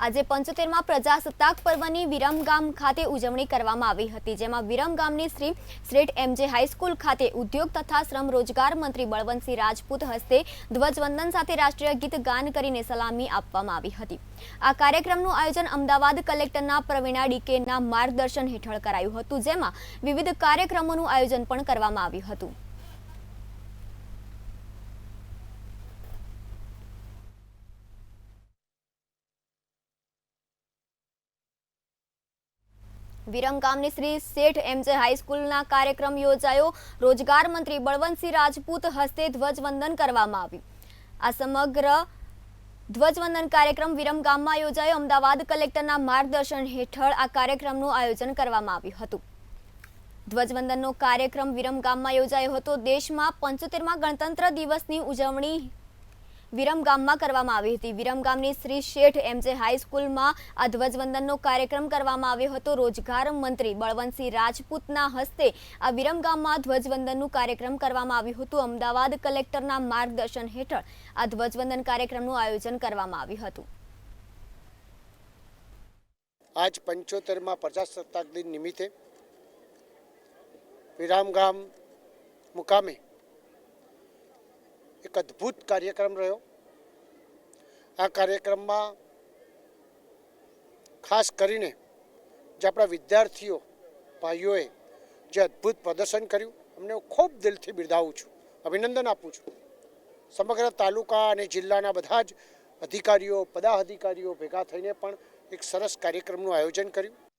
આજે 75માં પ્રજાસત્તાક પર્વની વિરમગામ ખાતે ઉજવણી કરવામાં આવી હતી, જેમાં વિરમગામની શ્રી શ્રેષ્ઠ એમજે હાઈસ્કૂલ ખાતે ઉદ્યોગ તથા શ્રમ રોજગાર મંત્રી બળવંતસિંહ રાજપૂત હસ્તે ધ્વજવંદન સાથે રાષ્ટ્રીય ગીત ગાન કરીને સલામી આપવામાં આવી હતી। આ કાર્યક્રમનું આયોજન અમદાવાદ કલેક્ટરના પ્રવીણા ડીકેના માર્ગદર્શન હેઠળ કરાયું હતું, જેમાં વિવિધ કાર્યક્રમોનું આયોજન પણ કરવામાં આવ્યું હતું। વિરમગામની શ્રી શેઠ એમજે હાઈસ્કૂલના કાર્યક્રમ યોજાયો। રોજગાર મંત્રી બળવંતસિંહ રાજપૂત હસ્તે ધ્વજવંદન કરવામાં આવ્યું। આ સમગ્ર ધ્વજવંદન કાર્યક્રમ વિરમગામમાં યોજાયો। અમદાવાદ કલેક્ટરના માર્ગદર્શન હેઠળ આ કાર્યક્રમનું આયોજન કરવામાં આવ્યું હતું। ધ્વજવંદનનો કાર્યક્રમ વિરમગામમાં યોજાયો હતો। દેશમાં 75માં ગણતંત્ર દિવસની ઉજવણી વિરમગામમાં કરવામાં આવી હતી। વિરમગામની શ્રી શેઠ એમજે હાઈસ્કૂલમાં આ ધ્વજવંદનનો કાર્યક્રમ કરવામાં આવ્યો હતો। રોજગાર મંત્રી બળવંતસિંહ રાજપૂતના હસ્તે આ વિરમગામમાં ધ્વજવંદનનું કાર્યક્રમ કરવામાં આવ્યું હતું। અમદાવાદ કલેક્ટરના માર્ગદર્શન હેઠળ આ ધ્વજવંદન કાર્યક્રમનું આયોજન કરવામાં આવ્યું હતું। આજ 75માં પ્રજાસત્તાક દિન નિમિત્તે વિરમગામ મુકામે એક અદ્ભુત કાર્યક્રમ રહ્યો। આ કાર્યક્રમમાં ખાસ કરીને જે આપણા વિદ્યાર્થીઓ ભાઈઓએ જે અદ્ભુત પ્રદર્શન કર્યું, અમને હું ખૂબ દિલથી બિરદાવું છું, અભિનંદન આપું છું। સમગ્ર તાલુકા અને જિલ્લાના બધા જ અધિકારીઓ પદાધિકારીઓ ભેગા થઈને પણ એક સરસ કાર્યક્રમનું આયોજન કર્યું।